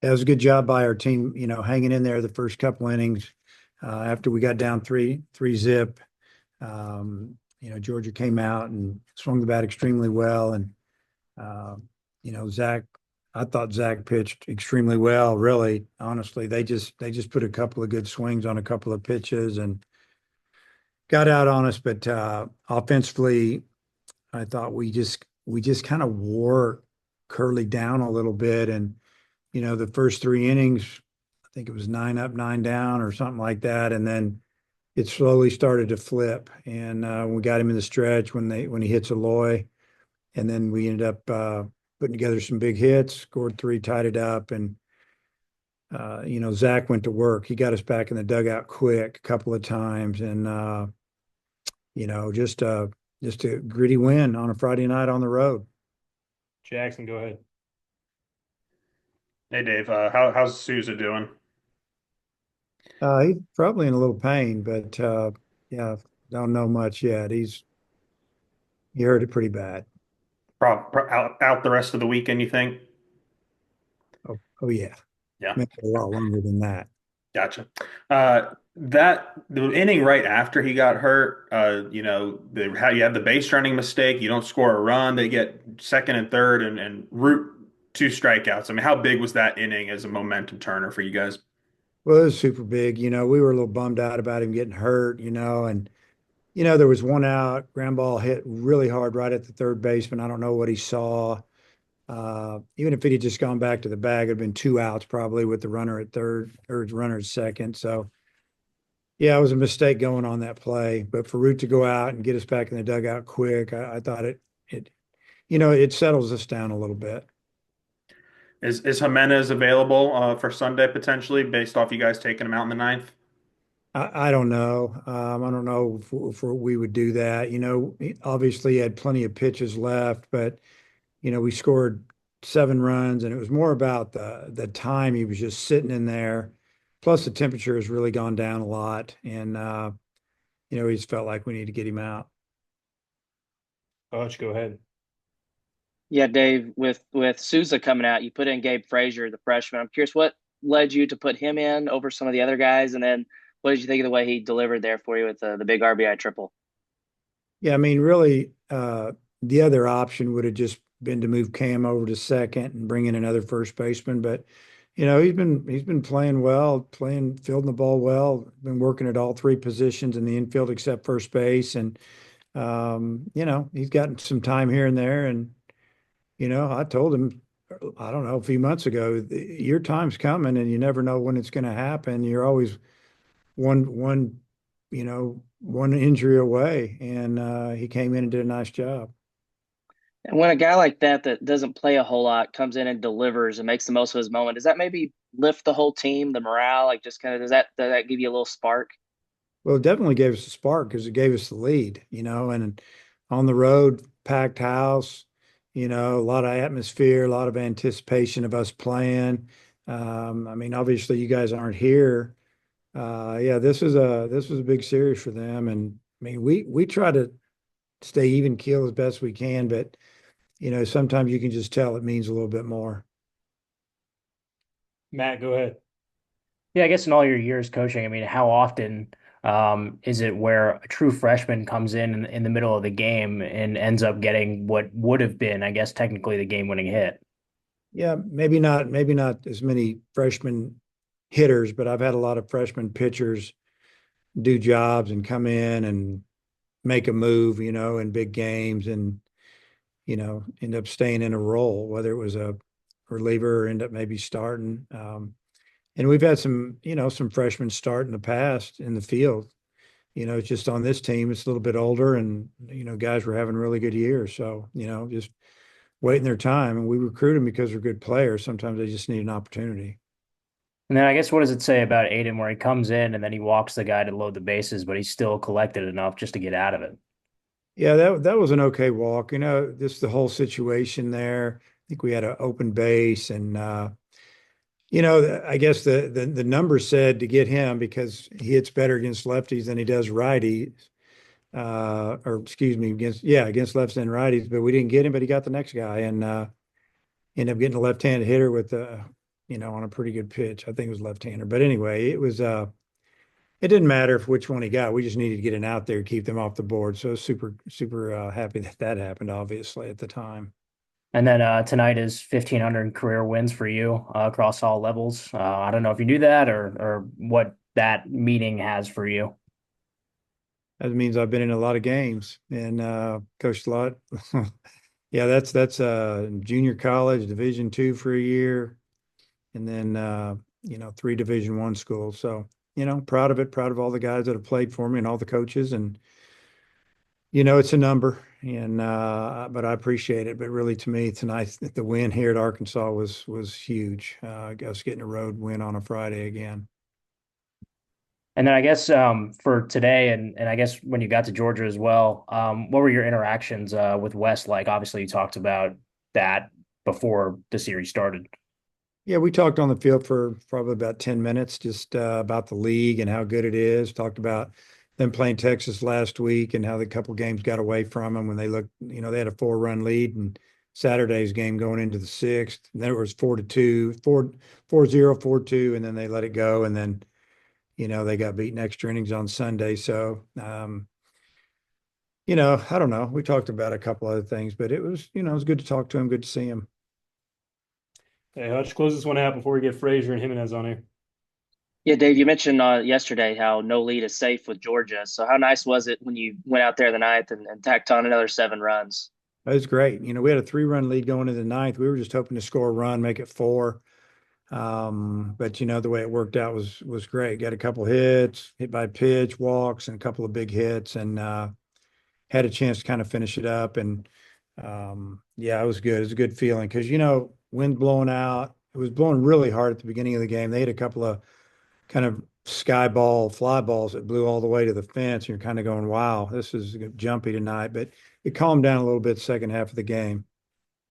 it was a good job by our team, hanging in there the first couple innings. After we got down three zip, Georgia came out and swung the bat extremely well. And, uh, Zach, I thought Zach pitched extremely well, really, honestly. They just put a couple of good swings on a couple of pitches and got out on us. But offensively, I thought we just kind of wore Curly down a little bit. And, the first three innings, I think it was nine up, nine down or something like that. And then it slowly started to flip. And we got him in the stretch when he hits Aloy. And then we ended up putting together some big hits, scored three, tied it up. And, Zach went to work. He got us back in the dugout quick a couple of times. And, just a gritty win on a Friday night on the road. Jackson, go ahead. Hey Dave, how's Sousa doing? He's probably in a little pain, but yeah, don't know much yet. He hurt it pretty bad. Out the rest of the weekend, you think? Oh yeah, Yeah, maybe a lot longer than that. gotcha. That the inning right after he got hurt, how you have the base running mistake, you don't score a run, they get second and third and root two strikeouts. I mean, how big was that inning as a momentum turner for you guys? Well, it was super big. We were a little bummed out about him getting hurt, and there was one out, ground ball hit really hard right at the third baseman. I don't know what he saw. Even if he had just gone back to the bag, it'd been two outs probably with the runner at third or runner at second. So yeah, it was a mistake going on that play. But for Root to go out and get us back in the dugout quick, I thought it settles us down a little bit. Is Jimenez available for Sunday potentially based off you guys taking him out in the ninth? I don't know. I don't know if we would do that. He obviously had plenty of pitches left, but we scored seven runs, and it was more about the time he was just sitting in there. Plus, the temperature has really gone down a lot, and we just felt like we need to get him out. Coach, go ahead. Yeah, Dave, with Souza coming out, you put in Gabe Frazier, the freshman. I'm curious what led you to put him in over some of the other guys, and then what did you think of the way he delivered there for you with the big RBI triple? Yeah, I mean, really, the other option would have just been to move Cam over to second and bring in another first baseman. But he's been playing well, fielding the ball well, been working at all three positions in the infield except first base, and he's gotten some time here and there. And I told him, I don't know, a few months ago, your time's coming, and you never know when it's going to happen. You're always one one injury away, and he came in and did a nice job. And when a guy like that doesn't play a whole lot comes in and delivers and makes the most of his moment, does that maybe lift the whole team, the morale? Like just kind of does that give you a little spark? Well, it definitely gave us a spark because it gave us the lead, and on the road, packed house, a lot of atmosphere, a lot of anticipation of us playing. I mean, obviously, you guys aren't here. Yeah, this was a big series for them, and I mean, we try to stay even keel as best we can, but sometimes you can just tell it means a little bit more. Matt, go ahead. Yeah, I guess in all your years coaching, I mean, how often is it where a true freshman comes in the middle of the game and ends up getting what would have been, I guess, technically the game-winning hit? Yeah, maybe not as many freshman hitters, but I've had a lot of freshman pitchers do jobs and come in and make a move, in big games and, end up staying in a role, whether it was a reliever or end up maybe starting. And we've had some freshmen start in the past in the field. It's just on this team, it's a little bit older and, guys were having really good years. So, just waiting their time. And we recruit them because they're good players. Sometimes they just need an opportunity. And then I guess what does it say about Aiden where he comes in and then he walks the guy to load the bases, but he's still collected enough just to get out of it? Yeah, that was an okay walk. Just the whole situation there. I think we had an open base, and I guess the number said to get him because he hits better against lefties than he does righties. Or excuse me, against lefts and righties. But we didn't get him, but he got the next guy, and ended up getting a left-handed hitter with on a pretty good pitch. I think it was left-hander. But anyway, it didn't matter if which one he got. We just needed to get it out there, keep them off the board. So super, super happy that happened, obviously, at the time. And then tonight is 1,500 career wins for you across all levels. I don't know if you knew that or what that meaning has for you. That means I've been in a lot of games and coached a lot. Yeah, that's junior college, Division II for a year, and then 3 Division I schools. So, proud of it, proud of all the guys that have played for me and all the coaches. And it's a number, and but I appreciate it. But really, to me, tonight the win here at Arkansas was huge. Us getting a road win on a Friday again. And then I guess for today and I guess when you got to Georgia as well, what were your interactions with Wes like? Obviously, you talked about that before the series started. Yeah, we talked on the field for probably about 10 minutes, just about the league and how good it is. Talked about them playing Texas last week and how the couple games got away from them when they looked, they had a 4-run lead and Saturday's game going into the 6th. And then it was 4-2, 4-0, 4-2, and then they let it go. And then, they got beaten extra innings on Sunday. So, I don't know. We talked about a couple other things, but it was good to talk to him, good to see him. Hey, Hutch, close this one out before we get Frazier and Jimenez on here. Yeah, Dave, you mentioned yesterday how no lead is safe with Georgia. So how nice was it when you went out there the ninth and tacked on another 7 runs? That was great. We had a 3-run lead going into the ninth. We were just hoping to score a run, make it 4. But the way it worked out was great. Got a couple hits, hit by pitch, walks, and a couple of big hits, and had a chance to kind of finish it up. And yeah, it was good. It was a good feeling because wind blowing out. It was blowing really hard at the beginning of the game. They had a couple of kind of fly balls that blew all the way to the fence. And you're kind of going, wow, this is jumpy tonight. But it calmed down a little bit second half of the game.